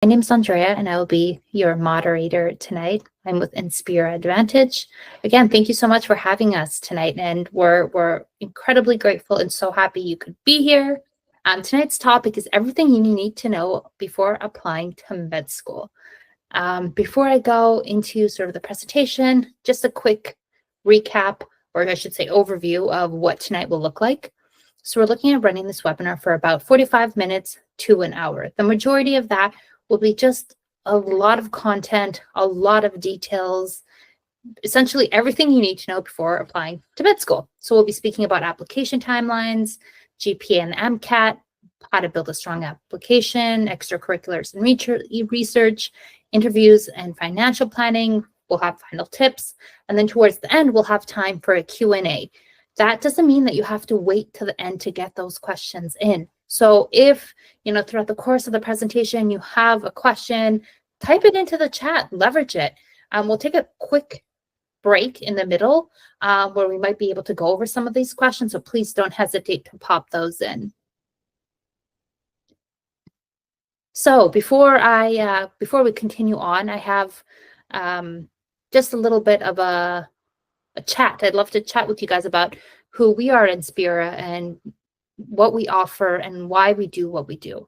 My name is Andrea, and I will be your moderator tonight. I'm with Inspira Advantage. Again, thank you so much for having us tonight, and we're incredibly grateful and so happy you could be here. Tonight's topic is everything you need to know before applying to med school. Before I go into sort of the presentation, just a quick recap, or I should say overview of what tonight will look like. So we're looking at running this webinar for about 45 minutes to an hour. The majority of that will be just a lot of content, a lot of details, essentially everything you need to know before applying to med school. So we'll be speaking about application timelines, GPA and MCAT, how to build a strong application, extracurriculars and research, interviews and financial planning. We'll have final tips. And then towards the end, we'll have time for a Q&A. That doesn't mean that you have to wait to the end to get those questions in. So if, throughout the course of the presentation, you have a question, type it into the chat, leverage it. We'll take a quick break in the middle where we might be able to go over some of these questions. So please don't hesitate to pop those in. So before we continue on, I have just a little bit of a chat. I'd love to chat with you guys about who we are at Inspira and what we offer and why we do what we do.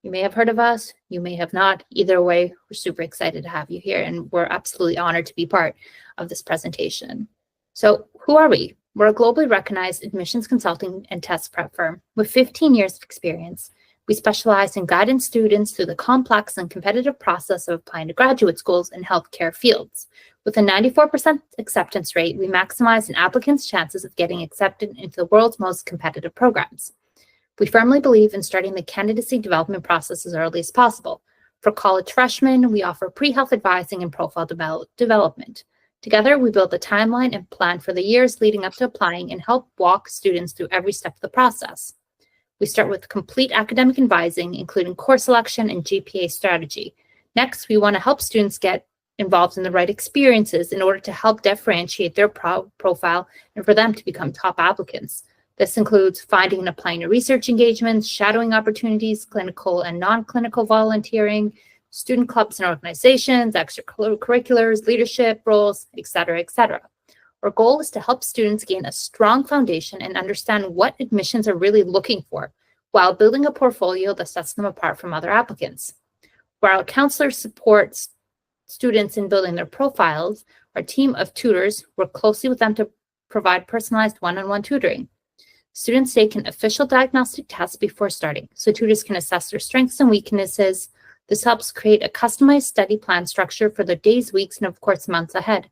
You may have heard of us, you may have not. Either way, we're super excited to have you here, and we're absolutely honored to be part of this presentation. So who are we? We're a globally recognized admissions consulting and test prep firm with 15 years of experience. We specialize in guiding students through the complex and competitive process of applying to graduate schools in healthcare fields. With a 94% acceptance rate, we maximize an applicant's chances of getting accepted into the world's most competitive programs. We firmly believe in starting the candidacy development process as early as possible. For college freshmen, we offer pre-health advising and profile development. Together, we build a timeline and plan for the years leading up to applying and help walk students through every step of the process. We start with complete academic advising, including course selection and GPA strategy. Next, we want to help students get involved in the right experiences in order to help differentiate their profile and for them to become top applicants. This includes finding and applying to research engagements, shadowing opportunities, clinical and non-clinical volunteering, student clubs and organizations, extracurriculars, leadership roles, etc., etc. Our goal is to help students gain a strong foundation and understand what admissions are really looking for while building a portfolio that sets them apart from other applicants. While our counselors support students in building their profiles, our team of tutors work closely with them to provide personalized one-on-one tutoring. Students take an official diagnostic test before starting, so tutors can assess their strengths and weaknesses. This helps create a customized study plan structure for the days, weeks, and of course, months ahead.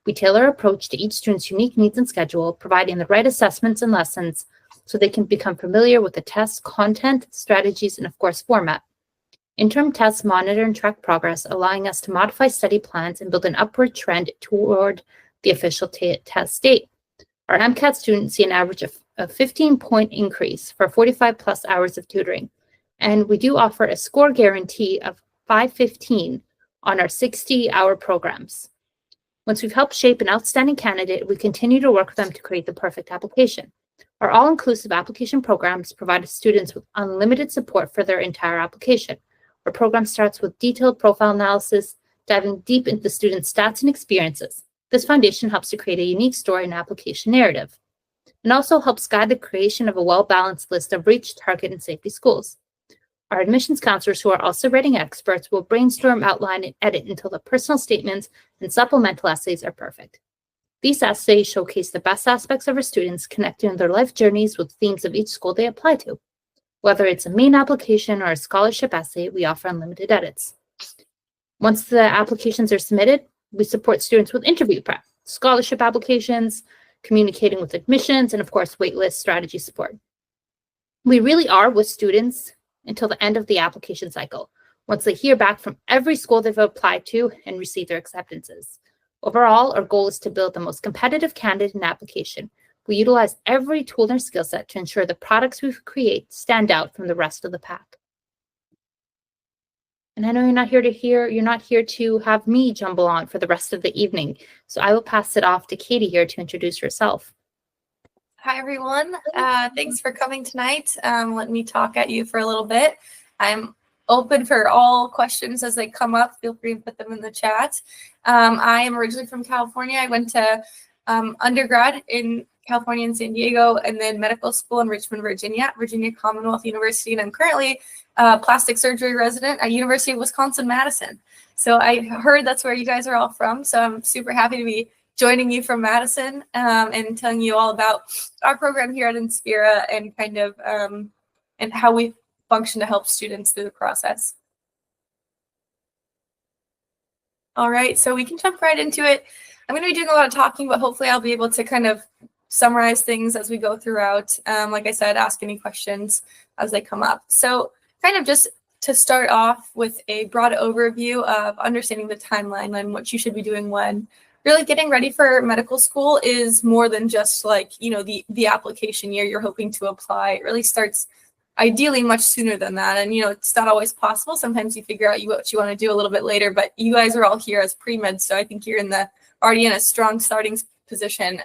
We tailor our approach to each student's unique needs and schedule, providing the right assessments and lessons so they can become familiar with the test content, strategies, and of course, format. Interim tests monitor and track progress, allowing us to modify study plans and build an upward trend toward the official test date. Our MCAT students see an average of a 15-point increase for 45 plus hours of tutoring. And we do offer a score guarantee of 515 on our 60-hour programs. Once we've helped shape an outstanding candidate, we continue to work with them to create the perfect application. Our all-inclusive application programs provide students with unlimited support for their entire application. Our program starts with detailed profile analysis, diving deep into the student's stats and experiences. This foundation helps to create a unique story and application narrative, and also helps guide the creation of a well-balanced list of reach, target, and safety schools. Our admissions counselors, who are also writing experts, will brainstorm, outline, and edit until the personal statements and supplemental essays are perfect. These essays showcase the best aspects of our students, connecting their life journeys with themes of each school they apply to. Whether it's a main application or a scholarship essay, we offer unlimited edits. Once the applications are submitted, we support students with interview prep, scholarship applications, communicating with admissions, and of course, waitlist strategy support. We really are with students until the end of the application cycle, once they hear back from every school they've applied to and receive their acceptances. Overall, our goal is to build the most competitive candidate in application. We utilize every tool in our skill set to ensure the products we create stand out from the rest of the pack. And I know you're not here to have me jumble on for the rest of the evening. So I will pass it off to Katie here to introduce herself. Hi, everyone. Thanks for coming tonight. Let me talk at you for a little bit. I'm open for all questions as they come up. Feel free to put them in the chat. I am originally from California. I went to undergrad in California and San Diego, and then medical school in Richmond, Virginia, Virginia Commonwealth University, and I'm currently a plastic surgery resident at University of Wisconsin-Madison. So I heard that's where you guys are all from, so I'm super happy to be joining you from Madison and telling you all about our program here at Inspira and kind of and how we function to help students through the process. All right, so we can jump right into it. I'm going to be doing a lot of talking, but hopefully I'll be able to kind of summarize things as we go throughout. Like I said, ask any questions as they come up. So kind of just to start off with a broad overview of understanding the timeline and what you should be doing when. Really getting ready for medical school is more than just like, the application year you're hoping to apply. It really starts ideally much sooner than that. And, it's not always possible. Sometimes you figure out what you want to do a little bit later, but you guys are all here as pre-med. So I think you're already in a strong starting position.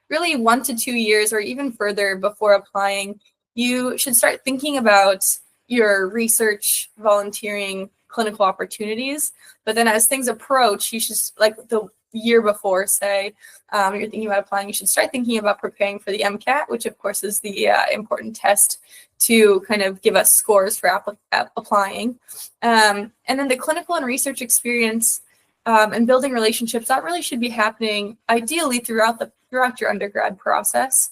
Really 1 to 2 years or even further before applying, you should start thinking about your research, volunteering, clinical opportunities. But then as things approach, you should, like the year before, say, you're thinking about applying, you should start thinking about preparing for the MCAT, which of course is the important test to kind of give us scores for applying. And then the clinical and research experience and building relationships, that really should be happening ideally throughout your undergrad process.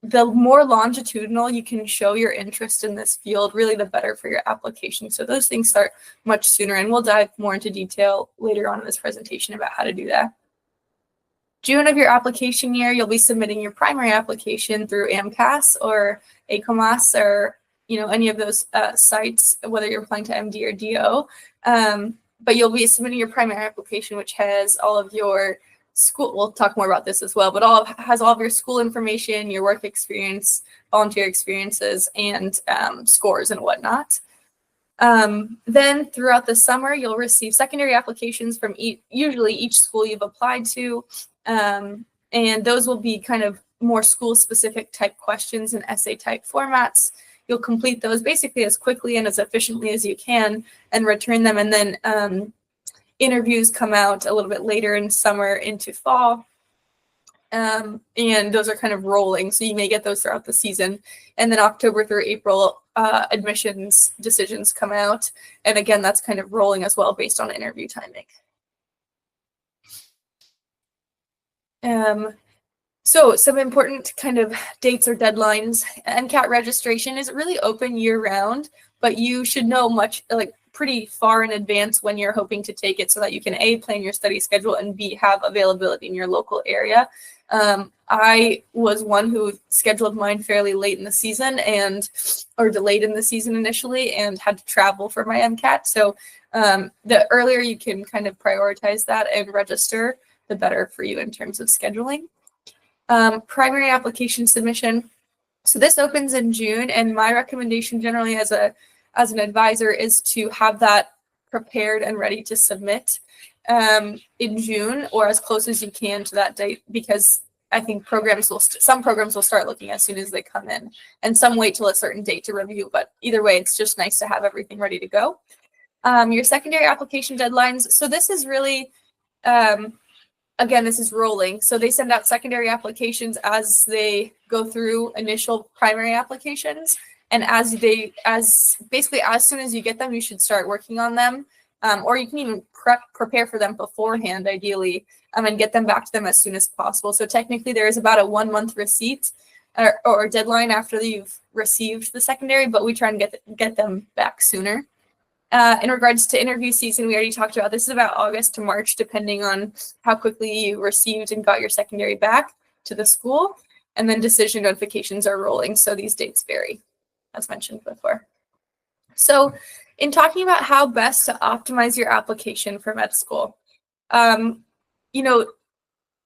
The more longitudinal you can show your interest in this field, really the better for your application. So those things start much sooner, and we'll dive more into detail later on in this presentation about how to do that. June of your application year, you'll be submitting your primary application through AMCAS or ACOMAS or any of those sites, whether you're applying to MD or DO. But you'll be submitting your primary application, which has all of your school, we'll talk more about this as well, but has all of your school information, your work experience, volunteer experiences, and scores and whatnot. Then throughout the summer, you'll receive secondary applications from usually each school you've applied to, and those will be kind of more school-specific type questions and essay-type formats. You'll complete those basically as quickly and as efficiently as you can and return them, and then interviews come out a little bit later in summer into fall. And those are kind of rolling, so you may get those throughout the season. And then October through April, admissions decisions come out. And again, that's kind of rolling as well based on interview timing. So some important kind of dates or deadlines. MCAT registration is really open year round, but you should know pretty far in advance when you're hoping to take it so that you can A, plan your study schedule, and B, have availability in your local area. I was one who scheduled mine fairly late in the season or delayed in the season initially and had to travel for my MCAT. So the earlier you can kind of prioritize that and register, the better for you in terms of scheduling. Primary application submission. So this opens in June, and my recommendation generally as an advisor is to have that prepared and ready to submit in June or as close as you can to that date, because I think some programs will start looking as soon as they come in, and some wait till a certain date to review. But either way, it's just nice to have everything ready to go. Your secondary application deadlines. So this is really, again, this is rolling. So they send out secondary applications as they go through initial primary applications. And basically as soon as you get them, you should start working on them. Or you can even prepare for them beforehand, ideally, and get them back to them as soon as possible. So technically there is about a 1 month receipt or deadline after you've received the secondary, but we try and get them back sooner. In regards to interview season, we already talked about this is about August to March, depending on how quickly you received and got your secondary back to the school. And then decision notifications are rolling, so these dates vary, as mentioned before. So in talking about how best to optimize your application for med school,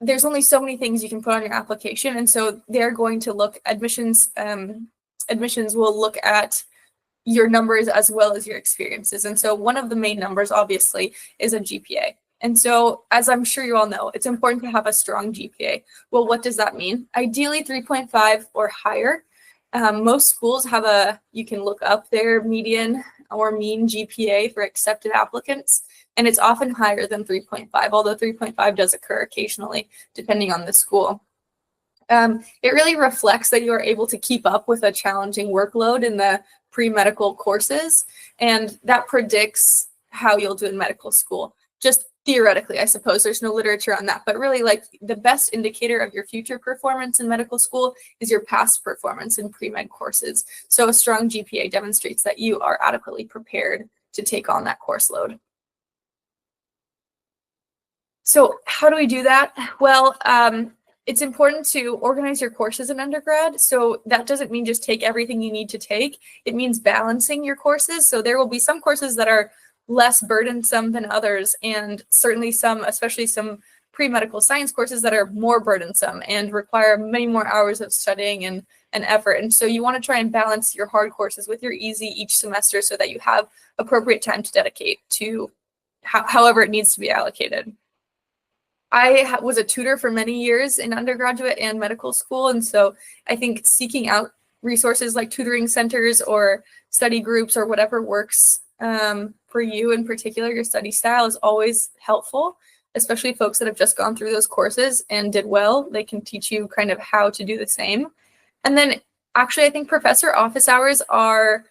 there's only so many things you can put on your application. And so they're going to look, admissions will look at your numbers as well as your experiences. And so one of the main numbers, obviously, is a GPA. And so, as I'm sure you all know, it's important to have a strong GPA. Well, what does that mean? Ideally 3.5 or higher. Most schools have you can look up their median or mean GPA for accepted applicants, and it's often higher than 3.5, although 3.5 does occur occasionally, depending on the school. It really reflects that you are able to keep up with a challenging workload in the pre-medical courses, and that predicts how you'll do in medical school. Just theoretically, I suppose there's no literature on that, but really like the best indicator of your future performance in medical school is your past performance in pre-med courses. So a strong GPA demonstrates that you are adequately prepared to take on that course load. So how do we do that? Well, it's important to organize your courses in undergrad. So that doesn't mean just take everything you need to take. It means balancing your courses. So there will be some courses that are less burdensome than others, and certainly some, especially some pre-medical science courses that are more burdensome and require many more hours of studying and effort. And so you want to try and balance your hard courses with your easy each semester so that you have appropriate time to dedicate to however it needs to be allocated. I was a tutor for many years in undergraduate and medical school, and so I think seeking out resources like tutoring centers or study groups or whatever works for you in particular, your study style, is always helpful, especially folks that have just gone through those courses and did well. They can teach you kind of how to do the same. And then actually, I think professor office hours are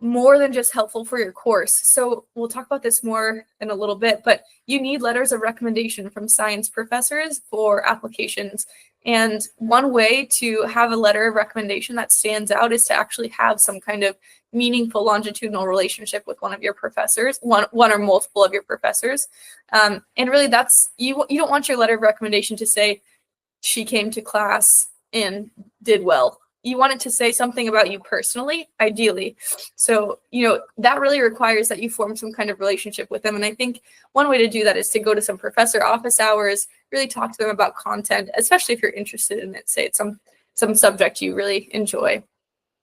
more than just helpful for your course. So we'll talk about this more in a little bit, but you need letters of recommendation from science professors for applications. And one way to have a letter of recommendation that stands out is to actually have some kind of meaningful longitudinal relationship with one of your professors, one or multiple of your professors. And really that's, you don't want your letter of recommendation to say, she came to class and did well. You want it to say something about you personally, ideally. So, that really requires that you form some kind of relationship with them. And I think one way to do that is to go to some professor office hours, really talk to them about content, especially if you're interested in it, say it's some subject you really enjoy.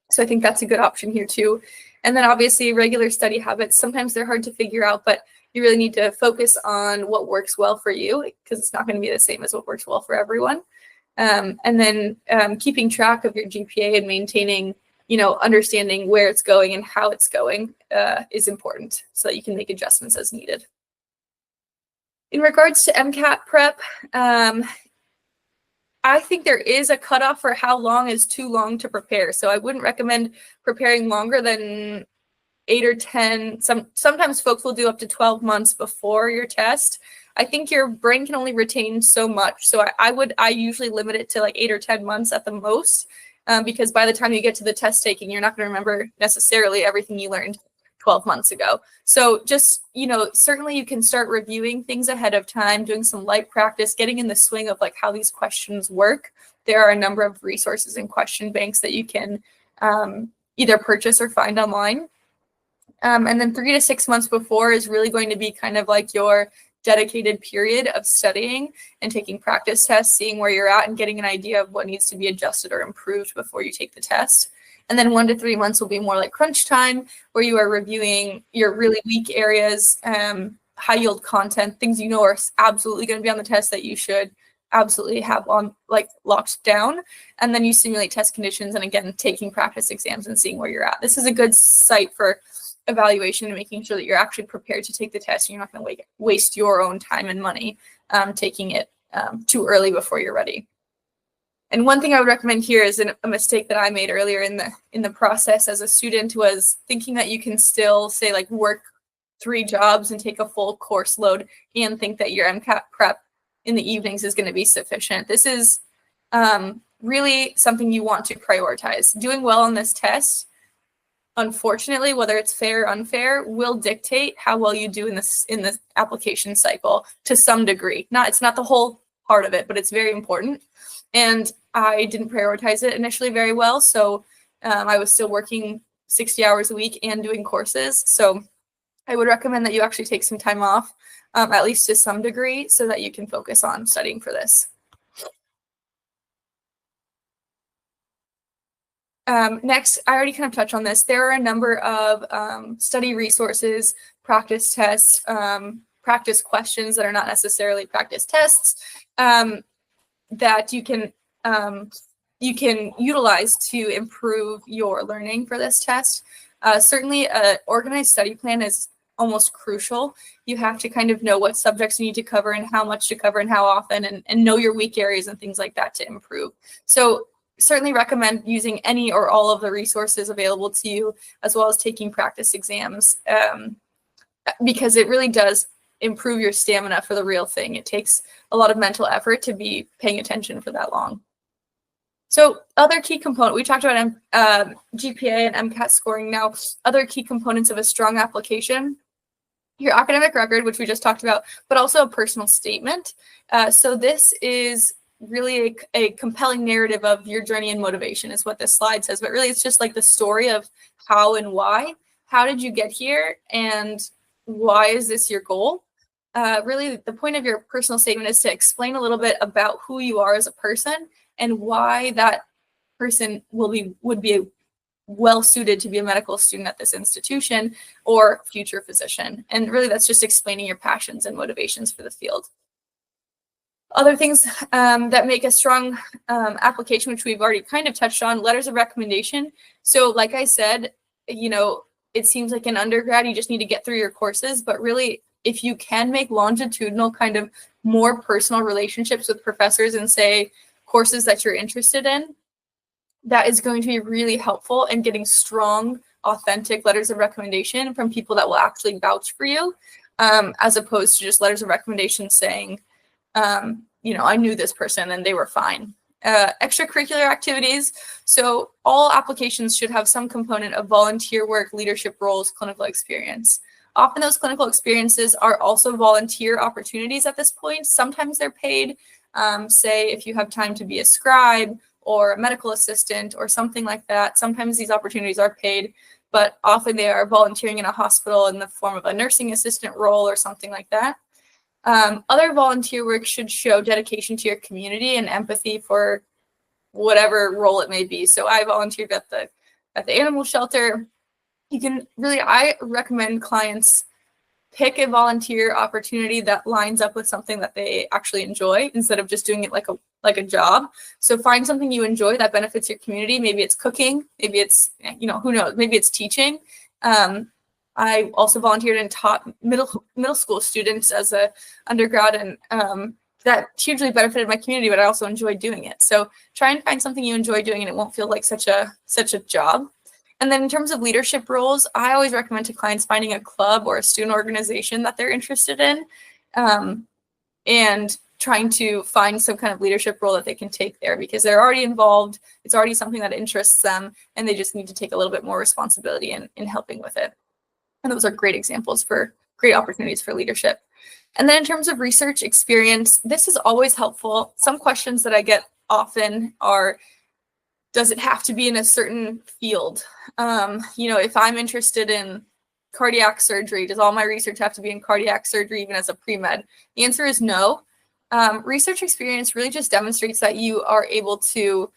So I think that's a good option here too. And then obviously regular study habits, sometimes they're hard to figure out, but you really need to focus on what works well for you, because it's not going to be the same as what works well for everyone. And then keeping track of your GPA and maintaining, understanding where it's going and how it's going is important so that you can make adjustments as needed. In regards to MCAT prep, I think there is a cutoff for how long is too long to prepare. So I wouldn't recommend preparing longer than 8 or 10. Sometimes folks will do up to 12 months before your test. I think your brain can only retain so much. So I usually limit it to like 8 or 10 months at the most, because by the time you get to the test taking, you're not going to remember necessarily everything you learned 12 months ago. So just, certainly you can start reviewing things ahead of time, doing some light practice, getting in the swing of like how these questions work. There are a number of resources and question banks that you can either purchase or find online. And then 3 to 6 months before is really going to be kind of like your dedicated period of studying and taking practice tests, seeing where you're at and getting an idea of what needs to be adjusted or improved before you take the test. And then 1 to 3 months will be more like crunch time, where you are reviewing your really weak areas, high yield content, things are absolutely going to be on the test that you should absolutely have on like locked down. And then you simulate test conditions and again, taking practice exams and seeing where you're at. This is a good site for evaluation and making sure that you're actually prepared to take the test and you're not going to waste your own time and money taking it too early before you're ready. And one thing I would recommend here is a mistake that I made earlier in the process as a student was thinking that you can still say like work 3 jobs and take a full course load and think that your MCAT prep in the evenings is going to be sufficient. This is really something you want to prioritize. Doing well on this test, unfortunately, whether it's fair or unfair, will dictate how well you do in the application cycle to some degree. It's not the whole part of it, but it's very important. And I didn't prioritize it initially very well. So I was still working 60 hours a week and doing courses. So I would recommend that you actually take some time off, at least to some degree, so that you can focus on studying for this. Next, I already kind of touched on this. There are a number of study resources, practice tests, practice questions that are not necessarily practice tests, that you can you can utilize to improve your learning for this test. Certainly, an organized study plan is almost crucial. You have to kind of know what subjects you need to cover and how much to cover and how often, and know your weak areas and things like that to improve. So certainly recommend using any or all of the resources available to you, as well as taking practice exams, because it really does improve your stamina for the real thing. It takes a lot of mental effort to be paying attention for that long. So other key component, we talked about GPA and MCAT scoring. Now, other key components of a strong application, your academic record, which we just talked about, but also a personal statement. So this is really a compelling narrative of your journey and motivation is what this slide says, but really it's just like the story of how and why. How did you get here, and why is this your goal? Really, the point of your personal statement is to explain a little bit about who you are as a person and why that person would be well suited to be a medical student at this institution or future physician. And really, that's just explaining your passions and motivations for the field. Other things that make a strong application, which we've already kind of touched on, letters of recommendation. So like I said, it seems like in undergrad, you just need to get through your courses, but really, if you can make longitudinal kind of more personal relationships with professors and say courses that you're interested in, that is going to be really helpful in getting strong, authentic letters of recommendation from people that will actually vouch for you, as opposed to just letters of recommendation saying, I knew this person and they were fine. Extracurricular activities. So all applications should have some component of volunteer work, leadership roles, clinical experience. Often those clinical experiences are also volunteer opportunities at this point. Sometimes they're paid. Say if you have time to be a scribe or a medical assistant or something like that. Sometimes these opportunities are paid, but often they are volunteering in a hospital in the form of a nursing assistant role or something like that. Other volunteer work should show dedication to your community and empathy for whatever role it may be. So I volunteered at the animal shelter. I recommend clients pick a volunteer opportunity that lines up with something that they actually enjoy instead of just doing it like a job. So find something you enjoy that benefits your community. Maybe it's cooking, maybe it's, who knows, maybe it's teaching. I also volunteered and taught middle school students as a undergrad, and that hugely benefited my community, but I also enjoyed doing it. So try and find something you enjoy doing and it won't feel like such a job. And then in terms of leadership roles, I always recommend to clients finding a club or a student organization that they're interested in, and trying to find some kind of leadership role that they can take there because they're already involved. It's already something that interests them, and they just need to take a little bit more responsibility in helping with it. And those are great examples for great opportunities for leadership. And then in terms of research experience, this is always helpful. Some questions that I get often are, does it have to be in a certain field? If I'm interested in cardiac surgery, does all my research have to be in cardiac surgery, even as a pre-med? The answer is no. Research experience really just demonstrates that you are able to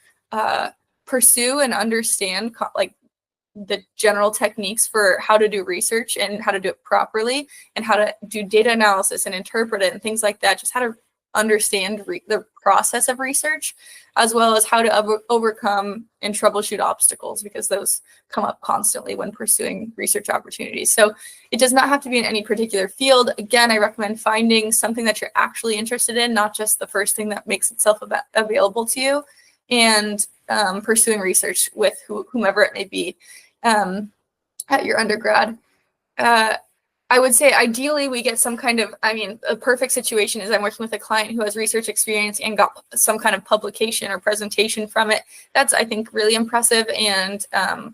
pursue and understand the general techniques for how to do research and how to do it properly and how to do data analysis and interpret it and things like that. Just how to understand the process of research, as well as how to overcome and troubleshoot obstacles, because those come up constantly when pursuing research opportunities. So it does not have to be in any particular field. Again, I recommend finding something that you're actually interested in, not just the first thing that makes itself available to you, and pursuing research with whomever it may be at your undergrad. I would say ideally we get some kind of, a perfect situation is I'm working with a client who has research experience and got some kind of publication or presentation from it. That's, I think, really impressive and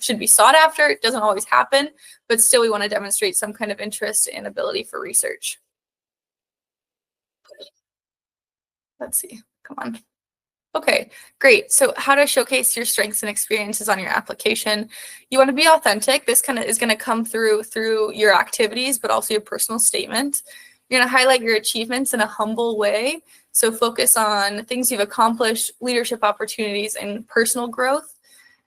should be sought after. It doesn't always happen, but still we want to demonstrate some kind of interest and ability for research. Let's see, come on. Okay, great. So how to showcase your strengths and experiences on your application. You want to be authentic. This kind of is going to come through your activities, but also your personal statement. You're going to highlight your achievements in a humble way. So focus on things you've accomplished, leadership opportunities, and personal growth.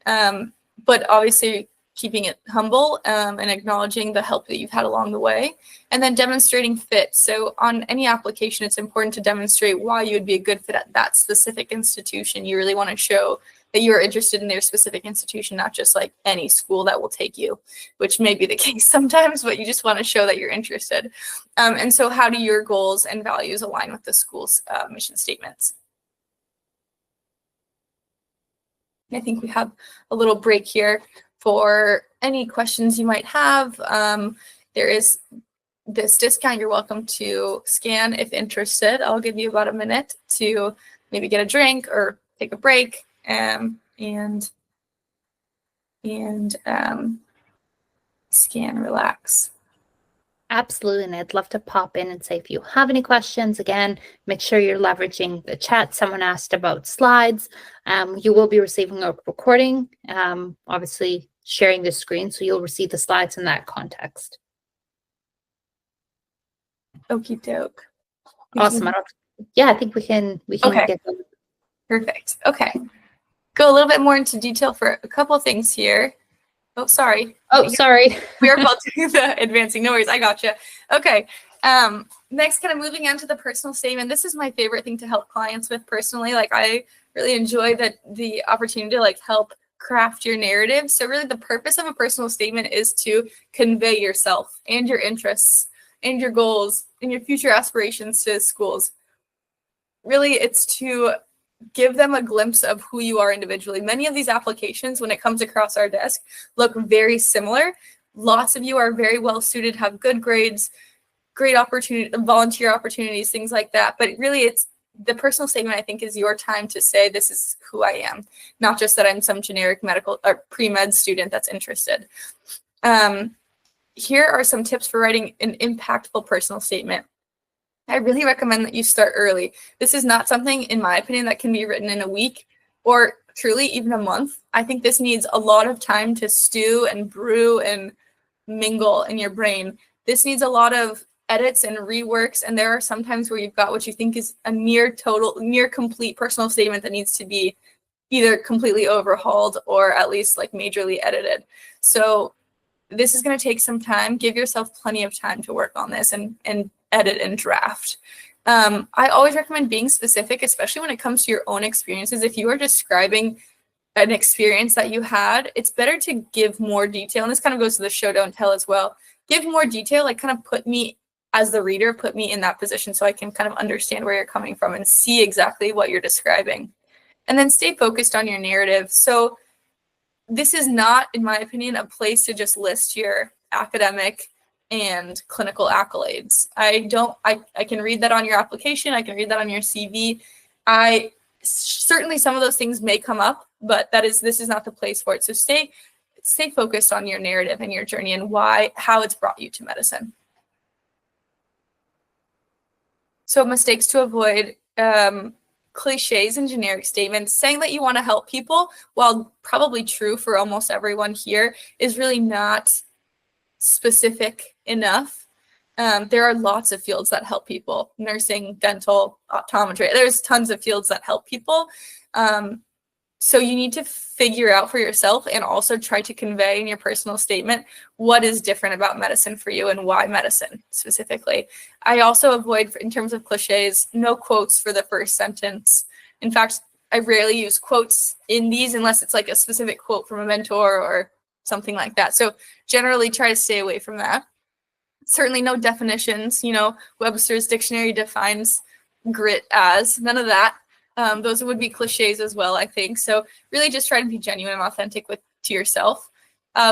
But obviously keeping it humble and acknowledging the help that you've had along the way. And then demonstrating fit. So on any application, it's important to demonstrate why you would be a good fit at that specific institution. You really want to show that you are interested in their specific institution, not just like any school that will take you, which may be the case sometimes, but you just want to show that you're interested. And so how do your goals and values align with the school's mission statements? I think we have a little break here for any questions you might have. There is this discount you're welcome to scan if interested. I'll give you about a minute to maybe get a drink or take a break and scan, relax. Absolutely, and I'd love to pop in and say if you have any questions, again, make sure you're leveraging the chat. Someone asked about slides. You will be receiving a recording, obviously sharing the screen, so you'll receive the slides in that context. Okie doke. Awesome. I think we can Okay. get them. Perfect. Okay. Go a little bit more into detail for a couple of things here. Oh, sorry. Oh, sorry. We are about to do the advancing. No worries. I gotcha. Okay. Next, kind of moving on to the personal statement. This is my favorite thing to help clients with personally. Like, I really enjoy the opportunity to like help craft your narrative. So really the purpose of a personal statement is to convey yourself and your interests and your goals and your future aspirations to schools. Really, it's to give them a glimpse of who you are individually. Many of these applications, when it comes across our desk, look very similar. Lots of you are very well suited, have good grades, great opportunity, volunteer opportunities, things like that. But really, it's the personal statement, I think, is your time to say, this is who I am, not just that I'm some generic medical or pre-med student that's interested. Here are some tips for writing an impactful personal statement. I really recommend that you start early. This is not something, in my opinion, that can be written in a week or truly even a month. I think this needs a lot of time to stew and brew and mingle in your brain. This needs a lot of edits and reworks, and there are some times where you've got what you think is a near complete personal statement that needs to be either completely overhauled or at least like majorly edited. So this is going to take some time. Give yourself plenty of time to work on this and edit and draft. I always recommend being specific, especially when it comes to your own experiences. If you are describing an experience that you had, it's better to give more detail. And this kind of goes to the show, don't tell as well. Give more detail, like kind of put me as the reader, put me in that position so I can kind of understand where you're coming from and see exactly what you're describing. And then stay focused on your narrative. So this is not, in my opinion, a place to just list your academic and clinical accolades. I can read that on your application. I can read that on your CV. Certainly some of those things may come up, but this is not the place for it. So stay focused on your narrative and your journey and how it's brought you to medicine. So mistakes to avoid, cliches and generic statements. Saying that you want to help people, while probably true for almost everyone here, is really not specific enough. There are lots of fields that help people: nursing, dental, optometry. There's tons of fields that help people. So you need to figure out for yourself and also try to convey in your personal statement what is different about medicine for you and why medicine specifically. I also avoid, in terms of cliches, no quotes for the first sentence. In fact, I rarely use quotes in these unless it's like a specific quote from a mentor or something like that. So generally try to stay away from that. Certainly no definitions. Webster's dictionary defines grit as, none of that. Those would be cliches as well, I think. So really just try to be genuine and authentic to yourself.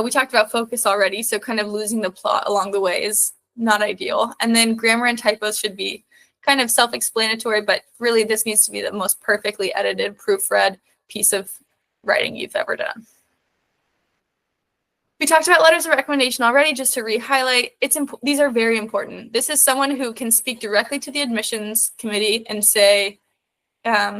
We talked about focus already, so kind of losing the plot along the way is not ideal. And then grammar and typos should be kind of self-explanatory, but really this needs to be the most perfectly edited, proofread piece of writing you've ever done. We talked about letters of recommendation already. Just to re-highlight, these are very important. This is someone who can speak directly to the admissions committee and say,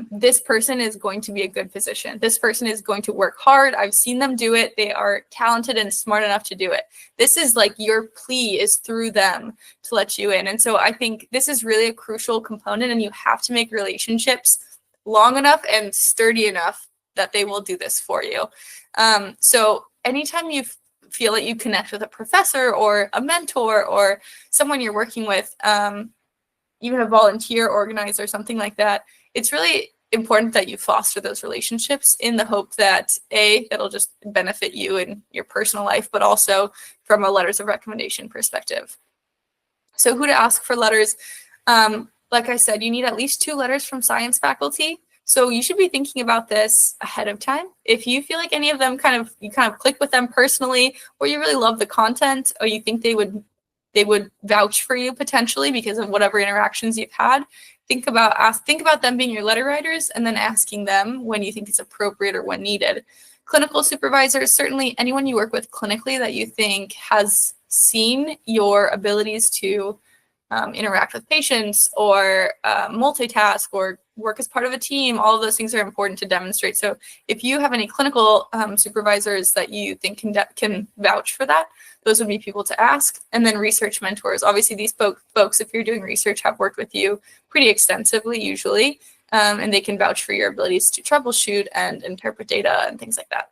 this person is going to be a good physician. This person is going to work hard. I've seen them do it. They are talented and smart enough to do it. This is like your plea is through them to let you in. And so I think this is really a crucial component, and you have to make relationships long enough and sturdy enough that they will do this for you. So anytime you feel that you connect with a professor or a mentor or someone you're working with, even a volunteer organizer, something like that, it's really important that you foster those relationships in the hope that it'll just benefit you in your personal life, but also from a letters of recommendation perspective. So who to ask for letters? Like I said, you need at least 2 letters from science faculty. So you should be thinking about this ahead of time. If you feel like any of them you kind of click with them personally, or you really love the content, or you think they would vouch for you potentially because of whatever interactions you've had, think about them being your letter writers, and then asking them when you think it's appropriate or when needed. Clinical supervisors, certainly anyone you work with clinically that you think has seen your abilities to interact with patients or multitask or work as part of a team. All of those things are important to demonstrate. So if you have any clinical supervisors that you think can vouch for that, those would be people to ask. And then research mentors. Obviously, these folks, if you're doing research, have worked with you pretty extensively usually, and they can vouch for your abilities to troubleshoot and interpret data and things like that.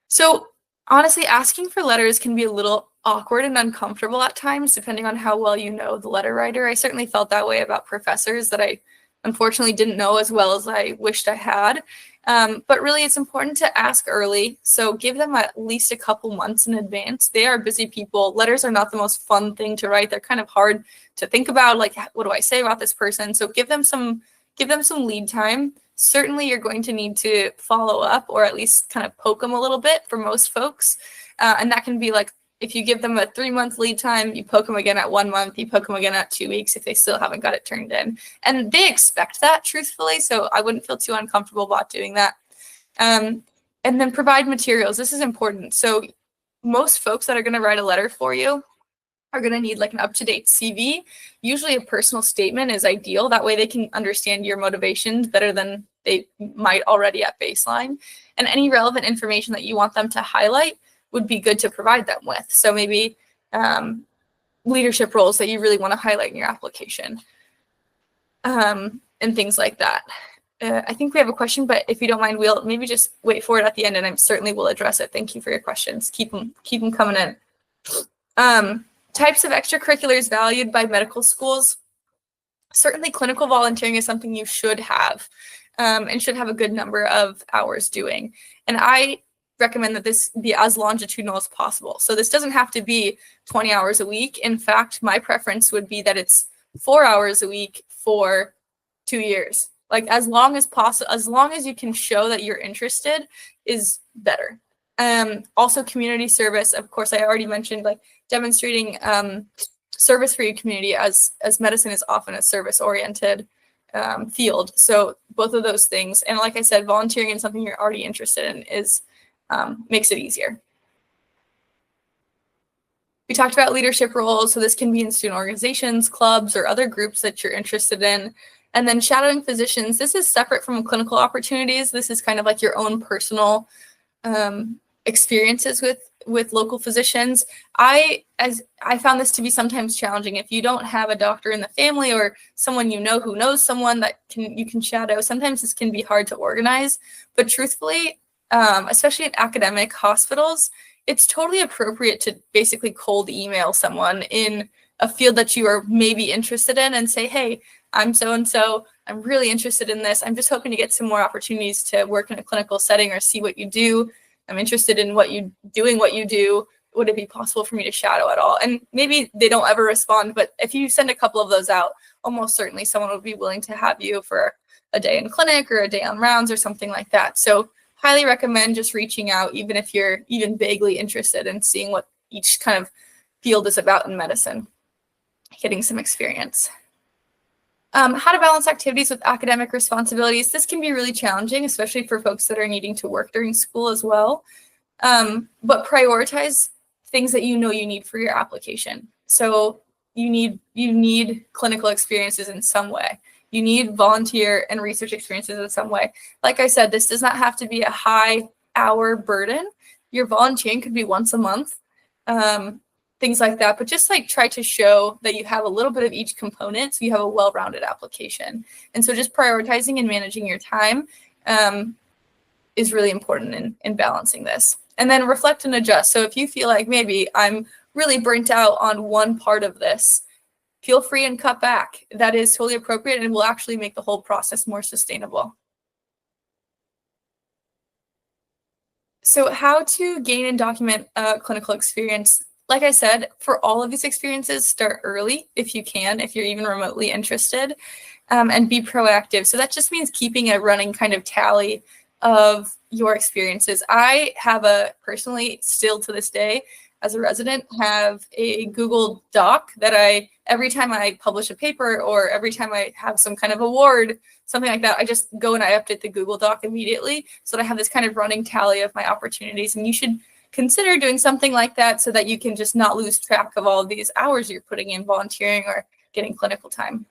So honestly, asking for letters can be a little awkward and uncomfortable at times, depending on how well you know the letter writer. I certainly felt that way about professors that I unfortunately didn't know as well as I wished I had. But really, it's important to ask early. So give them at least a couple months in advance. They are busy people. Letters are not the most fun thing to write. They're kind of hard to think about, like, what do I say about this person? So give them some lead time. Certainly, you're going to need to follow up or at least kind of poke them a little bit for most folks. And that can be like, if you give them a 3-month lead time, you poke them again at 1 month, you poke them again at 2 weeks if they still haven't got it turned in. And they expect that, truthfully, so I wouldn't feel too uncomfortable about doing that. And then provide materials. This is important. So most folks that are going to write a letter for you are going to need like an up-to-date CV. Usually a personal statement is ideal. That way they can understand your motivations better than they might already at baseline. And any relevant information that you want them to highlight would be good to provide them with. So maybe leadership roles that you really want to highlight in your application, and things like that. I think we have a question, but if you don't mind, we'll maybe just wait for it at the end, and I certainly will address it. Thank you for your questions. Keep them coming in. Types of extracurriculars valued by medical schools. Certainly clinical volunteering is something you should have, and should have a good number of hours doing. And I recommend that this be as longitudinal as possible. So this doesn't have to be 20 hours a week. In fact, my preference would be that it's 4 hours a week for 2 years. Like as long as possible, as long as you can show that you're interested is better. Also community service. Of course, I already mentioned like demonstrating service for your community, as medicine is often a service-oriented field. So both of those things. And like I said, volunteering in something you're already interested in is makes it easier. We talked about leadership roles. So this can be in student organizations, clubs, or other groups that you're interested in. And then shadowing physicians. This is separate from clinical opportunities. This is kind of like your own personal experiences with local physicians. I found this to be sometimes challenging. If you don't have a doctor in the family or someone you know who knows someone that you can shadow, sometimes this can be hard to organize. But truthfully, especially in academic hospitals, it's totally appropriate to basically cold email someone in a field that you are maybe interested in and say, hey, I'm so-and-so, I'm really interested in this. I'm just hoping to get some more opportunities to work in a clinical setting or see what you do. I'm interested in what you do. Would it be possible for me to shadow at all? And maybe they don't ever respond, but if you send a couple of those out, almost certainly someone would be willing to have you for a day in clinic or a day on rounds or something like that. So highly recommend just reaching out, even if you're even vaguely interested in seeing what each kind of field is about in medicine, getting some experience. How to balance activities with academic responsibilities. This can be really challenging, especially for folks that are needing to work during school as well. But prioritize things that you know you need for your application. So you need clinical experiences in some way. You need volunteer and research experiences in some way. Like I said, this does not have to be a high hour burden. Your volunteering could be once a month, things like that. But just like try to show that you have a little bit of each component so you have a well-rounded application. And so just prioritizing and managing your time is really important in balancing this. And then reflect and adjust. So if you feel like maybe I'm really burnt out on one part of this, feel free and cut back. That is totally appropriate and will actually make the whole process more sustainable. So how to gain and document clinical experience. Like I said, for all of these experiences, start early if you can, if you're even remotely interested, and be proactive. So that just means keeping a running kind of tally of your experiences. I have personally, still to this day, as a resident, have a Google Doc that every time I publish a paper or every time I have some kind of award, something like that, I just go and I update the Google Doc immediately so that I have this kind of running tally of my opportunities. And you should consider doing something like that so that you can just not lose track of all of these hours you're putting in volunteering or getting clinical time.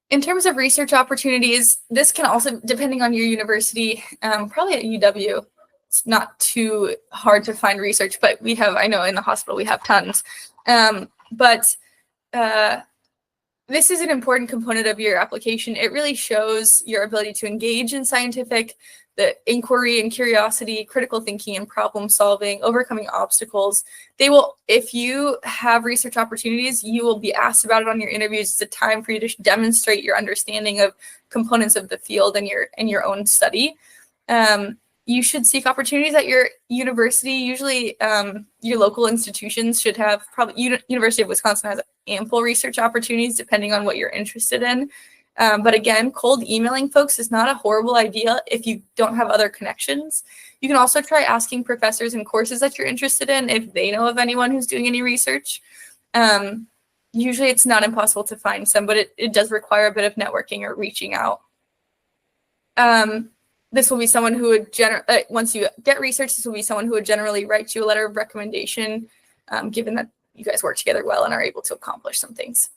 In terms of research opportunities, this can also, depending on your university, probably at UW, it's not too hard to find research, but we have, I know in the hospital we have tons. This is an important component of your application. It really shows your ability to engage in the inquiry and curiosity, critical thinking and problem solving, overcoming obstacles. If you have research opportunities, you will be asked about it on your interviews. It's a time for you to demonstrate your understanding of components of the field and your own study. You should seek opportunities at your university. Usually your local institutions should have, probably University of Wisconsin has ample research opportunities depending on what you're interested in. But again, cold emailing folks is not a horrible idea if you don't have other connections. You can also try asking professors in courses that you're interested in if they know of anyone who's doing any research. Usually it's not impossible to find some, but it does require a bit of networking or reaching out. This will be someone who would once you get research, this will be someone who would generally write you a letter of recommendation, given that you guys work together well and are able to accomplish some things.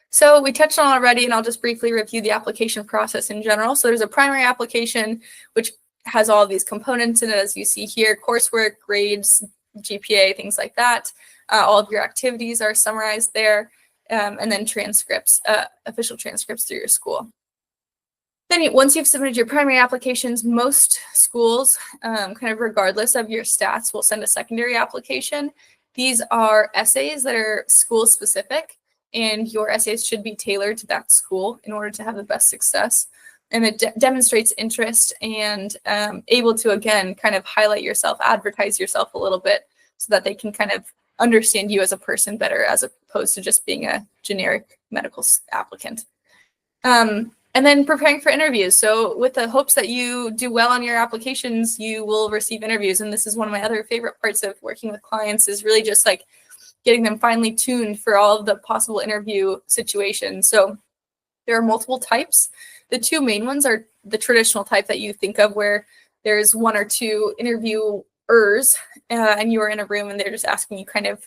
So we touched on already, and I'll just briefly review the application process in general. So there's a primary application, which has all of these components in it, as you see here: coursework, grades, GPA, things like that. All of your activities are summarized there, and then transcripts, official transcripts through your school. Then once you've submitted your primary applications, most schools, kind of regardless of your stats, will send a secondary application. These are essays that are school specific, and your essays should be tailored to that school in order to have the best success. And it demonstrates interest and able to, again, kind of highlight yourself, advertise yourself a little bit so that they can kind of understand you as a person better, as opposed to just being a generic medical applicant. And then preparing for interviews. So with the hopes that you do well on your applications, you will receive interviews. And this is one of my other favorite parts of working with clients, is really just like getting them finely tuned for all of the possible interview situations. So there are multiple types. The two main ones are the traditional type that you think of, where there's one or two interviewers and you are in a room and they're just asking you kind of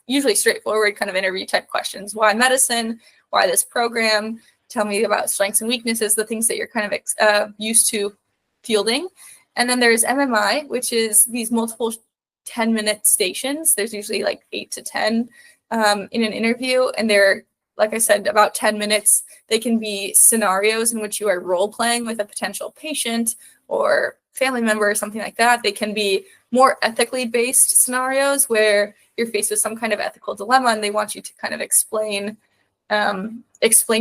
usually straightforward kind of interview type questions. Why medicine? Why this program? Tell me about strengths and weaknesses, the things that you're kind of used to fielding. And then there's MMI, which is these multiple 10-minute stations. There's usually like 8 to 10 in an interview. And they're, like I said, about 10 minutes. They can be scenarios in which you are role playing with a potential patient or family member or something like that. They can be more ethically based scenarios where you're faced with some kind of ethical dilemma and they want you to kind of explain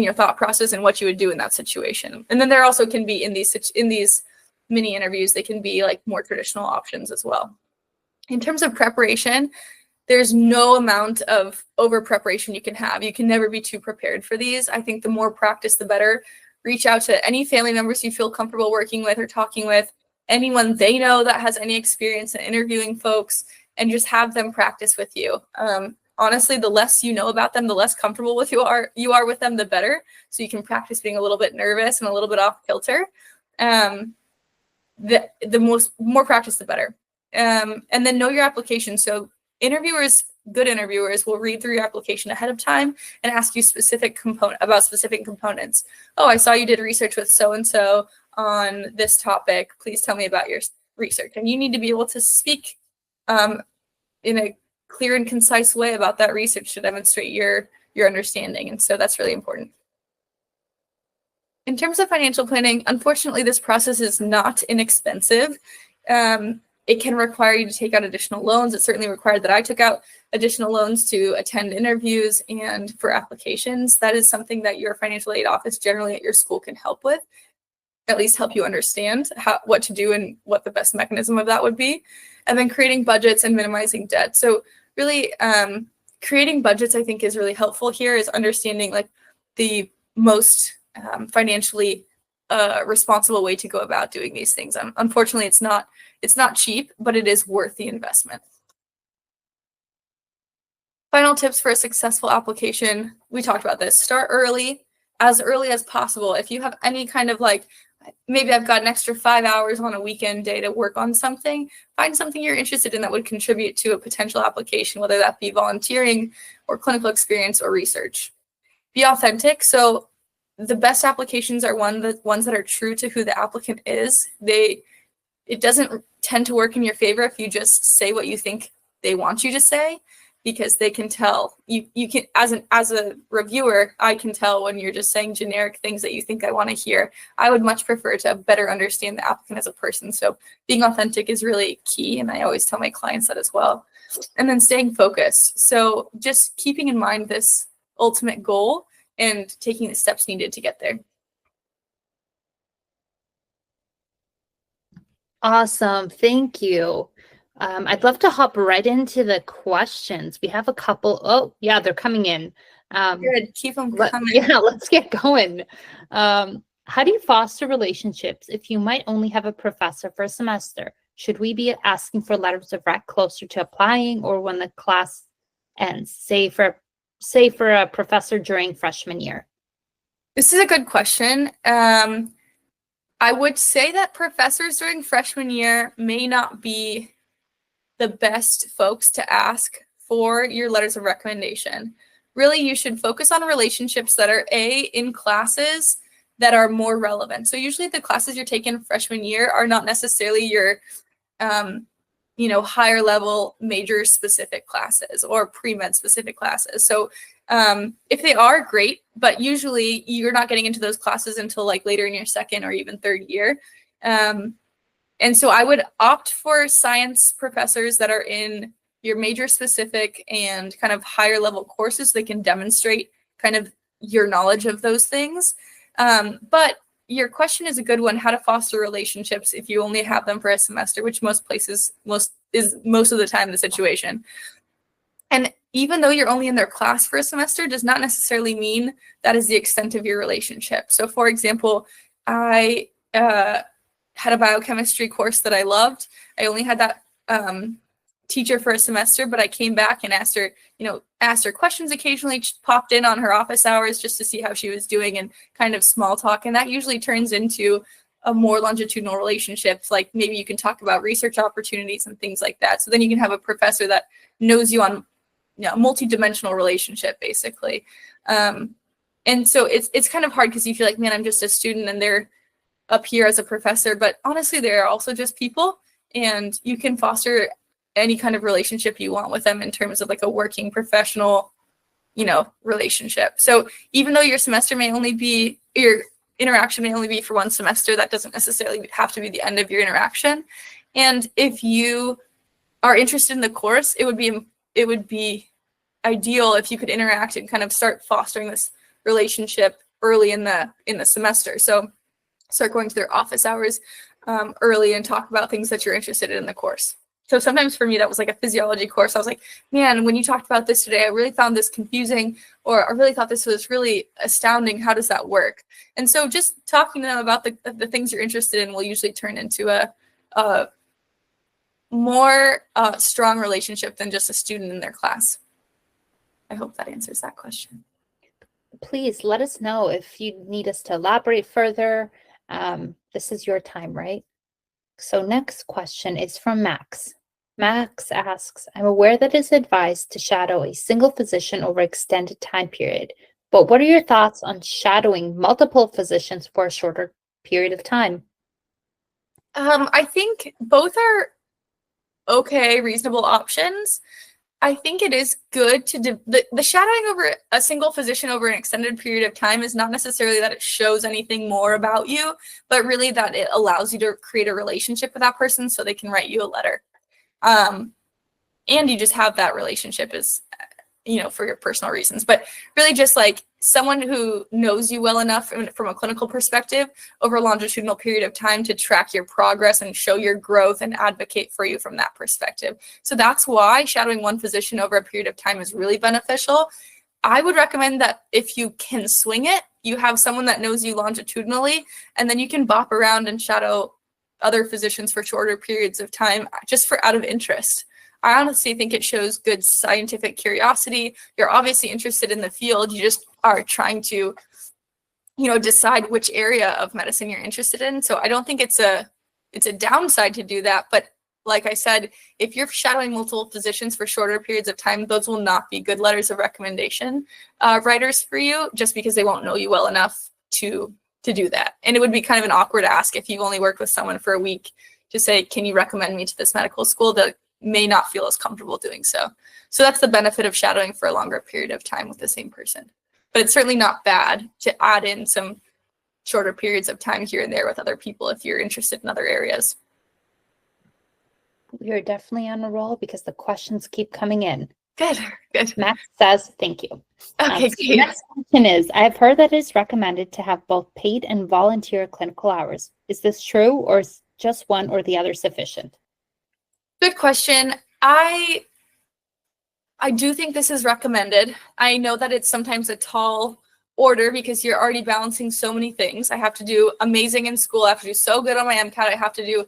your thought process and what you would do in that situation. And then there also can be in these mini interviews, they can be like more traditional options as well. In terms of preparation, there's no amount of over preparation you can have. You can never be too prepared for these. I think the more practice, the better. Reach out to any family members you feel comfortable working with or talking with, anyone they know that has any experience in interviewing folks, and just have them practice with you. Honestly, the less you know about them, the less comfortable you are with them, the better. So you can practice being a little bit nervous and a little bit off kilter. The more practice, the better. And then know your application. So good interviewers will read through your application ahead of time and ask you specific components. Oh, I saw you did research with so-and-so on this topic. Please tell me about your research. And you need to be able to speak in a clear and concise way about that research to demonstrate your understanding. And so that's really important. In terms of financial planning, unfortunately, this process is not inexpensive. It can require you to take out additional loans. It certainly required that I took out additional loans to attend interviews and for applications. That is something that your financial aid office generally at your school can help with, at least help you understand what to do and what the best mechanism of that would be. And then creating budgets and minimizing debt. So really creating budgets, I think, is really helpful here, is understanding like the most financially responsible way to go about doing these things. Unfortunately, it's not cheap, but it is worth the investment. Final tips for a successful application. We talked about this. Start early as possible. If you have any kind of like, maybe I've got an extra 5 hours on a weekend day to work on something, find something you're interested in that would contribute to a potential application, whether that be volunteering or clinical experience or research. Be authentic. So the best applications are the ones that are true to who the applicant is. It doesn't tend to work in your favor if you just say what you think they want you to say, because they can tell. You can, as a reviewer, I can tell when you're just saying generic things that you think I want to hear. I would much prefer to better understand the applicant as a person. So being authentic is really key, and I always tell my clients that as well. And then staying focused. So just keeping in mind this ultimate goal and taking the steps needed to get there. Awesome. Thank you. I'd love to hop right into the questions. We have a couple. Oh, yeah, they're coming in. Good. Keep them coming. Yeah, let's get going. How do you foster relationships if you might only have a professor for a semester? Should we be asking for letters of rec closer to applying or when the class ends, say for a professor during freshman year? This is a good question. I would say that professors during freshman year may not be the best folks to ask for your letters of recommendation. Really, you should focus on relationships that are in classes that are more relevant. So usually the classes you're taking freshman year are not necessarily your higher level major specific classes or pre-med specific classes. So if they are, great, but usually you're not getting into those classes until like later in your second or even third year. And so I would opt for science professors that are in your major specific and kind of higher level courses that can demonstrate kind of your knowledge of those things. But your question is a good one, how to foster relationships if you only have them for a semester, which most places is most of the time the situation. And even though you're only in their class for a semester does not necessarily mean that is the extent of your relationship. So for example, I had a biochemistry course that I loved. I only had that teacher for a semester, but I came back and asked her questions occasionally, popped in on her office hours just to see how she was doing and kind of small talk. And that usually turns into a more longitudinal relationships. Like maybe you can talk about research opportunities and things like that. So then you can have a professor that knows you on a multi-dimensional relationship, basically. And so it's kind of hard because you feel like, man, I'm just a student and they're up here as a professor, but honestly, they're also just people, and you can foster any kind of relationship you want with them in terms of like a working professional, relationship. So even though your interaction may only be for one semester, that doesn't necessarily have to be the end of your interaction. And if you are interested in the course, it would be ideal if you could interact and kind of start fostering this relationship early in the semester. So start going to their office hours early and talk about things that you're interested in the course. So sometimes for me, that was like a physiology course. I was like, man, when you talked about this today, I really found this confusing, or I really thought this was really astounding. How does that work? And so just talking to them about the things you're interested in will usually turn into a more strong relationship than just a student in their class. I hope that answers that question. Please let us know if you need us to elaborate further. This is your time, right? So next question is from Max. Max asks, I'm aware that it's advised to shadow a single physician over extended time period, but what are your thoughts on shadowing multiple physicians for a shorter period of time? I think both are okay, reasonable options. I think it is good to the shadowing over a single physician over an extended period of time is not necessarily that it shows anything more about you, but really that it allows you to create a relationship with that person so they can write you a letter. And you just have that relationship as, for your personal reasons, but really just like someone who knows you well enough from a clinical perspective over a longitudinal period of time to track your progress and show your growth and advocate for you from that perspective. So that's why shadowing one physician over a period of time is really beneficial. I would recommend that if you can swing it, you have someone that knows you longitudinally, and then you can bop around and shadow other physicians for shorter periods of time just for out of interest. I honestly think it shows good scientific curiosity. You're obviously interested in the field. You just are trying to, decide which area of medicine you're interested in. So I don't think it's a downside to do that. But like I said, if you're shadowing multiple physicians for shorter periods of time, those will not be good letters of recommendation writers for you, just because they won't know you well enough to do that. And it would be kind of an awkward ask if you've only worked with someone for a week to say, can you recommend me to this medical school? That may not feel as comfortable doing so. So that's the benefit of shadowing for a longer period of time with the same person. But it's certainly not bad to add in some shorter periods of time here and there with other people if you're interested in other areas. You're definitely on a roll because the questions keep coming in. Good. Max says, thank you. Okay, so the next question is, I've heard that it's recommended to have both paid and volunteer clinical hours. Is this true, or is just one or the other sufficient? Good question. I do think this is recommended. I know that it's sometimes a tall order because you're already balancing so many things. I have to do amazing in school. I have to do so good on my MCAT. I have to do,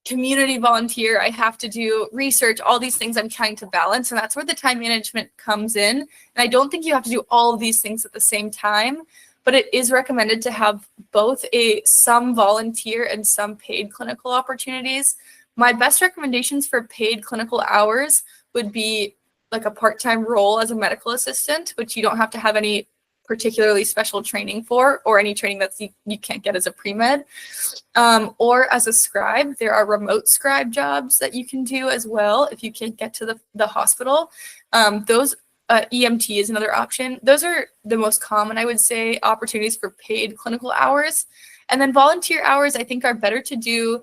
community volunteer. I have to do research, all these things I'm trying to balance. And that's where the time management comes in. And I don't think you have to do all of these things at the same time, but it is recommended to have both some volunteer and some paid clinical opportunities. My best recommendations for paid clinical hours would be like a part-time role as a medical assistant, which you don't have to have any particularly special training for, or any training that you can't get as a pre-med, or as a scribe. There are remote scribe jobs that you can do as well if you can't get to the hospital. Those EMT is another option. Those are the most common, I would say, opportunities for paid clinical hours. And then volunteer hours, I think, are better to do.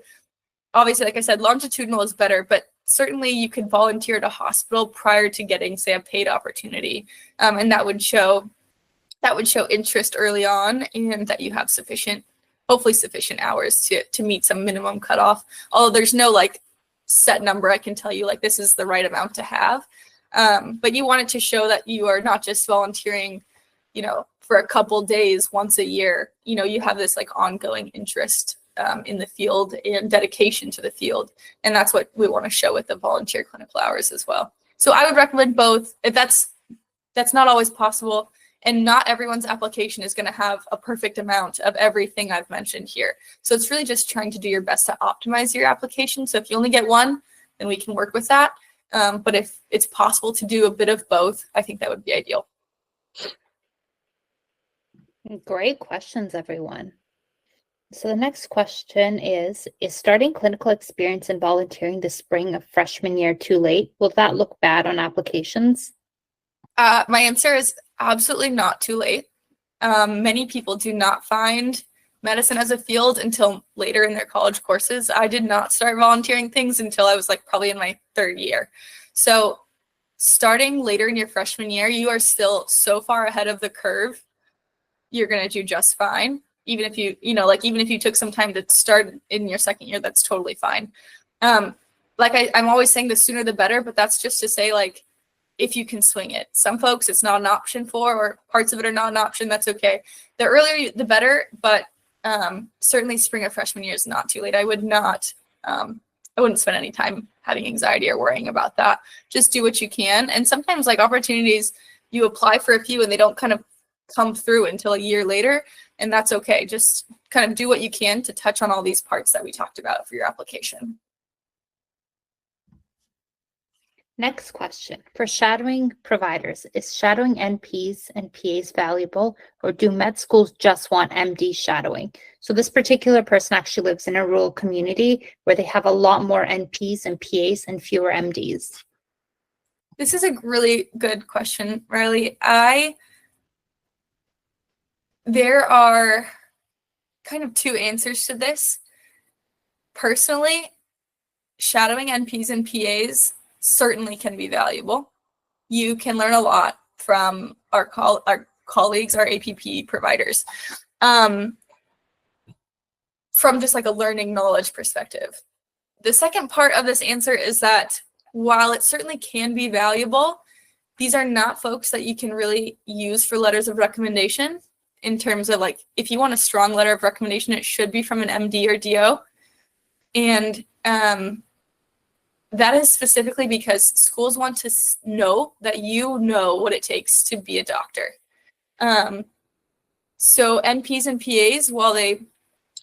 Obviously, like I said, longitudinal is better, but certainly you could volunteer at a hospital prior to getting, say, a paid opportunity. And that would show interest early on, and that you have hopefully sufficient hours to meet some minimum cutoff. Although there's no like set number I can tell you, like this is the right amount to have. But you want it to show that you are not just volunteering, for a couple days once a year. You have this like ongoing interest in the field and dedication to the field. And that's what we want to show with the volunteer clinical hours as well. So I would recommend both. If that's not always possible, and not everyone's application is going to have a perfect amount of everything I've mentioned here. So it's really just trying to do your best to optimize your application. So if you only get one, then we can work with that. But if it's possible to do a bit of both, I think that would be ideal. Great questions, everyone. So the next question is starting clinical experience and volunteering the spring of freshman year too late? Will that look bad on applications? My answer is absolutely not too late. Many people do not find medicine as a field until later in their college courses. I did not start volunteering things until I was like probably in my third year. So starting later in your freshman year, you are still so far ahead of the curve. You're going to do just fine. Even if even if you took some time to start in your second year, that's totally fine. I'm always saying the sooner the better, but that's just to say like, if you can swing it. Some folks it's not an option for, or parts of it are not an option, that's okay. The earlier the better, but certainly spring of freshman year is not too late. I wouldn't spend any time having anxiety or worrying about that. Just do what you can. And sometimes like opportunities, you apply for a few and they don't kind of come through until a year later, and that's okay. Just kind of do what you can to touch on all these parts that we talked about for your application. Next question. For shadowing providers, is shadowing NPs and PAs valuable, or do med schools just want MD shadowing? So this particular person actually lives in a rural community where they have a lot more NPs and PAs and fewer MDs. This is a really good question, Riley. There are kind of two answers to this. Personally, shadowing NPs and PAs certainly can be valuable. You can learn a lot from our colleagues, our APP providers, from just like a learning knowledge perspective. The second part of this answer is that while it certainly can be valuable, these are not folks that you can really use for letters of recommendation in terms of like, if you want a strong letter of recommendation, it should be from an MD or DO. And that is specifically because schools want to know that you know what it takes to be a doctor. So NPs and PAs, while they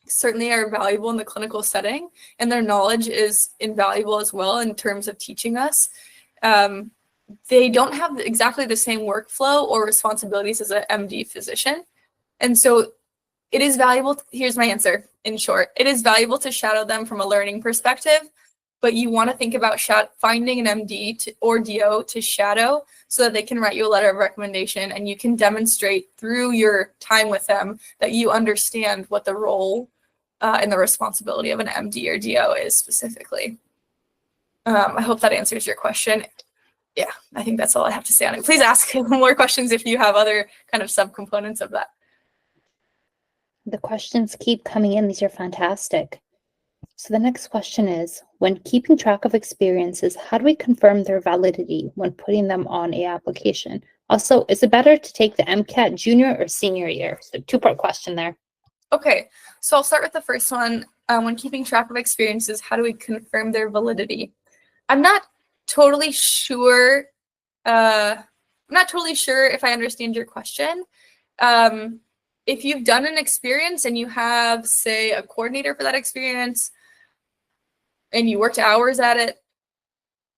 certainly are valuable in the clinical setting, and their knowledge is invaluable as well in terms of teaching us, they don't have exactly the same workflow or responsibilities as an MD physician. And so it is valuable. Here's my answer in short. It is valuable to shadow them from a learning perspective, but you want to think about finding an MD or DO to shadow so that they can write you a letter of recommendation and you can demonstrate through your time with them that you understand what the role and the responsibility of an MD or DO is specifically. I hope that answers your question. Yeah, I think that's all I have to say on it. Please ask more questions if you have other kind of subcomponents of that. The questions keep coming in. These are fantastic. So the next question is, when keeping track of experiences, how do we confirm their validity when putting them on a application? Also, is it better to take the MCAT junior or senior year? So two-part question there. Okay, so I'll start with the first one. When keeping track of experiences, how do we confirm their validity? I'm not totally sure. If I understand your question. If you've done an experience and you have, say, a coordinator for that experience, and you worked hours at it,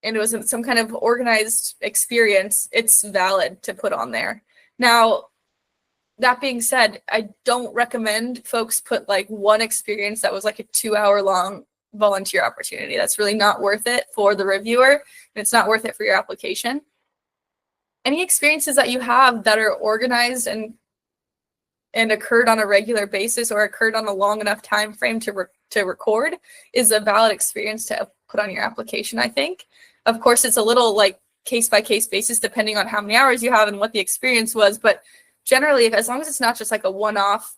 and it was some kind of organized experience, it's valid to put on there. Now, that being said, I don't recommend folks put like one experience that was like a 2-hour long volunteer opportunity. That's really not worth it for the reviewer, and it's not worth it for your application. Any experiences that you have that are organized and occurred on a regular basis or occurred on a long enough time frame to record is a valid experience to put on your application, I think. Of course, it's a little like case-by-case basis depending on how many hours you have and what the experience was, but generally, as long as it's not just like a one-off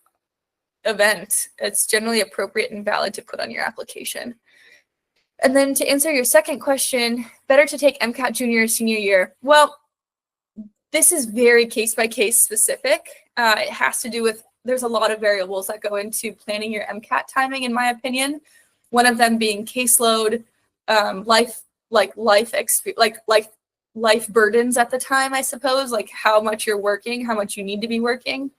event, it's generally appropriate and valid to put on your application. And then to answer your second question, better to take MCAT junior or senior year? Well, this is very case-by-case specific. It has to do with, there's a lot of variables that go into planning your MCAT timing, in my opinion. One of them being caseload, life burdens at the time, I suppose, like how much you're working, how much you need to be working,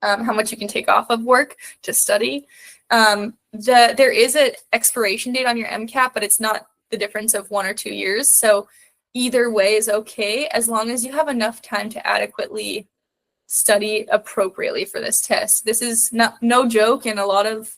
how much you can take off of work to study. There is an expiration date on your MCAT, but it's not the difference of 1 or 2 years. So either way is okay, as long as you have enough time to adequately study appropriately for this test. This is no joke, and a lot of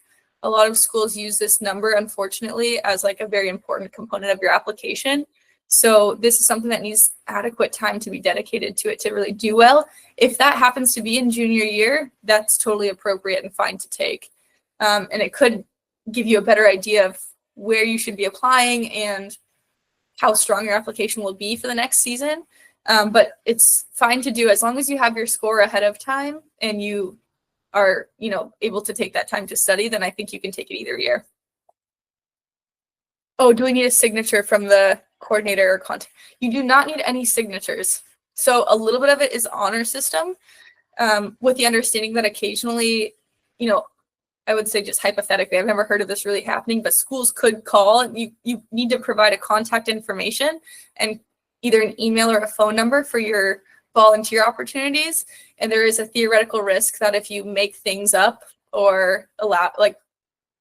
schools use this number, unfortunately, as like a very important component of your application. So this is something that needs adequate time to be dedicated to it to really do well. If that happens to be in junior year, that's totally appropriate and fine to take. And it could give you a better idea of where you should be applying and how strong your application will be for the next season. But it's fine to do as long as you have your score ahead of time and you are, able to take that time to study, then I think you can take it either year. Oh, do we need a signature from the coordinator or contact? You do not need any signatures. So a little bit of it is honor system, with the understanding that occasionally, I would say just hypothetically, I've never heard of this really happening, but schools could call and you need to provide a contact information and either an email or a phone number for your volunteer opportunities. And there is a theoretical risk that if you make things up or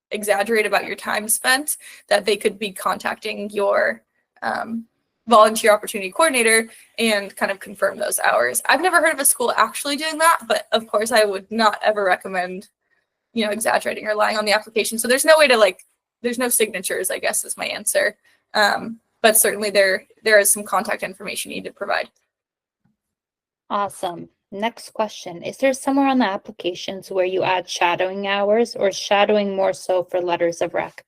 exaggerate about your time spent, that they could be contacting your volunteer opportunity coordinator and kind of confirm those hours. I've never heard of a school actually doing that, but of course I would not ever recommend exaggerating or lying on the application. So there's no way to there's no signatures, I guess is my answer. But but certainly there is some contact information you need to provide. Awesome. Next question. Is there somewhere on the applications where you add shadowing hours, or is shadowing more so for letters of rec?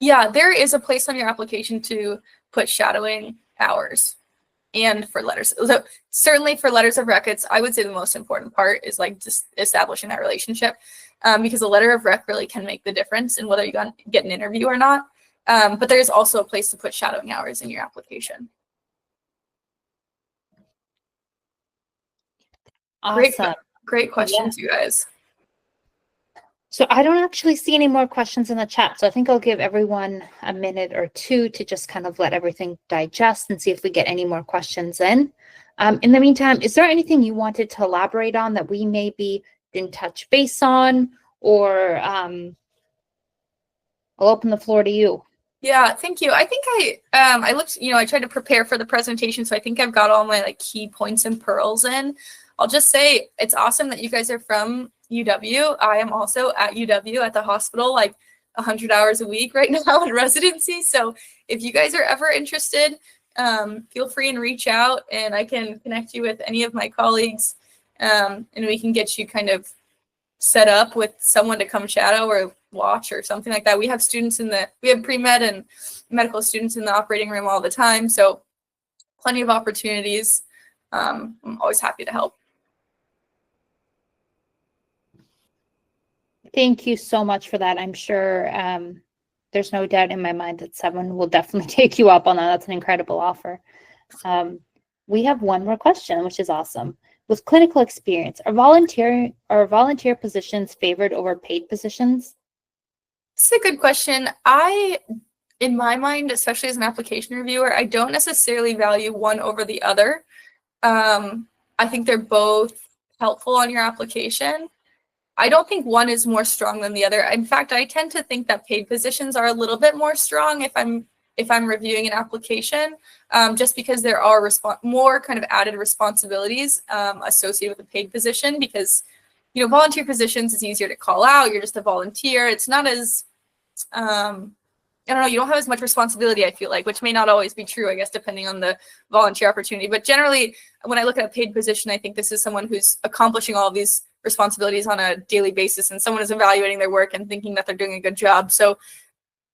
Yeah, there is a place on your application to put shadowing hours and for letters. So certainly for letters of rec, I would say the most important part is like just establishing that relationship, because a letter of rec really can make the difference in whether you get an interview or not. But there's also a place to put shadowing hours in your application. Awesome. Great questions, you guys. So I don't actually see any more questions in the chat. So I think I'll give everyone a minute or two to just kind of let everything digest and see if we get any more questions in. In the meantime, is there anything you wanted to elaborate on that we maybe didn't touch base on, or I'll open the floor to you. Yeah, thank you. I think I looked, I tried to prepare for the presentation, so I think I've got all my like key points and pearls in. I'll just say it's awesome that you guys are from UW. I am also at UW at the hospital, like 100 hours a week right now in residency. So if you guys are ever interested, feel free and reach out, and I can connect you with any of my colleagues, and we can get you kind of set up with someone to come shadow or watch or something like that. We have students we have pre-med and medical students in the operating room all the time. So plenty of opportunities. I'm always happy to help. Thank you so much for that. I'm sure there's no doubt in my mind that someone will definitely take you up on that. That's an incredible offer. We have one more question, which is awesome. With clinical experience, are volunteer positions favored over paid positions? It's a good question. In my mind, especially as an application reviewer, I don't necessarily value one over the other. I think they're both helpful on your application. I don't think one is more strong than the other. In fact, I tend to think that paid positions are a little bit more strong if I'm reviewing an application, just because there are more kind of added responsibilities associated with a paid position, because volunteer positions is easier to call out. You're just a volunteer. It's not as I don't know, you don't have as much responsibility, I feel like, which may not always be true, I guess, depending on the volunteer opportunity. But generally, when I look at a paid position, I think this is someone who's accomplishing all of these responsibilities on a daily basis, and someone is evaluating their work and thinking that they're doing a good job. So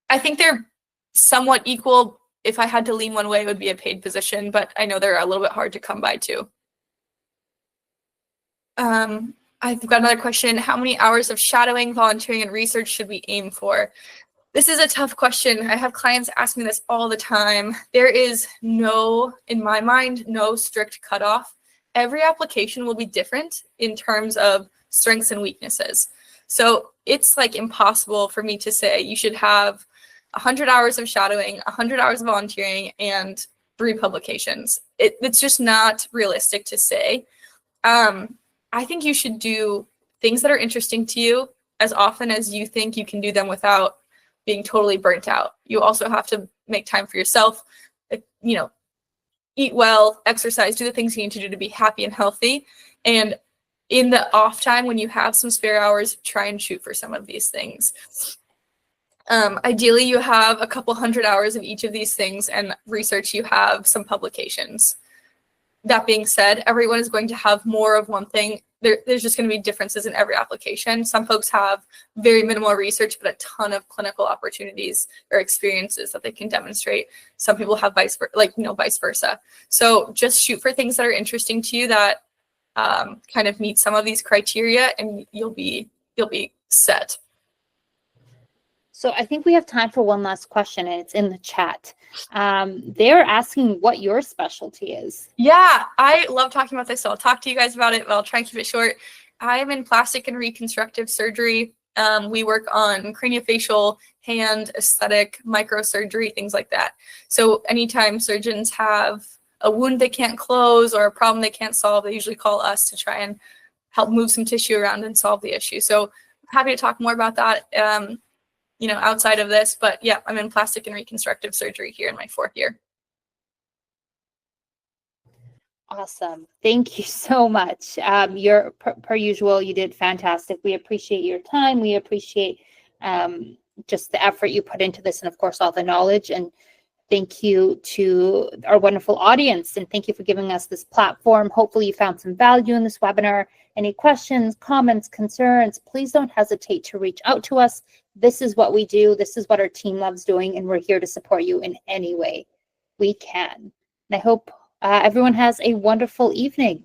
I think they're somewhat equal. If I had to lean one way, it would be a paid position, but I know they're a little bit hard to come by too. I've got another question. How many hours of shadowing, volunteering, and research should we aim for? This is a tough question. I have clients ask me this all the time. There is in my mind, no strict cutoff. Every application will be different in terms of strengths and weaknesses. So it's like impossible for me to say you should have 100 hours of shadowing, 100 hours of volunteering, and 3 publications. It's just not realistic to say. I think you should do things that are interesting to you as often as you think you can do them without being totally burnt out. You also have to make time for yourself, eat well, exercise, do the things you need to do to be happy and healthy. And in the off time, when you have some spare hours, try and shoot for some of these things. Ideally, you have a couple hundred hours of each of these things, and research, you have some publications. That being said, everyone is going to have more of one thing. There's just going to be differences in every application. Some folks have very minimal research, but a ton of clinical opportunities or experiences that they can demonstrate. Some people have vice versa. So just shoot for things that are interesting to you that kind of meet some of these criteria, and you'll be set. So I think we have time for one last question, and it's in the chat. They're asking what your specialty is. Yeah, I love talking about this, so I'll talk to you guys about it, but I'll try and keep it short. I am in plastic and reconstructive surgery. We work on craniofacial, hand, aesthetic, microsurgery, things like that. So anytime surgeons have a wound they can't close or a problem they can't solve, they usually call us to try and help move some tissue around and solve the issue. So I'm happy to talk more about that outside of this, but yeah, I'm in plastic and reconstructive surgery here in my 4th year. Awesome. Thank you so much. You're per usual, you did fantastic. We appreciate your time. We appreciate just the effort you put into this, and of course, all the knowledge. And Thank you to our wonderful audience, and thank you for giving us this platform. Hopefully you found some value in this webinar. Any questions, comments, concerns, please don't hesitate to reach out to us. This is what we do. This is what our team loves doing, and we're here to support you in any way we can. And I hope everyone has a wonderful evening.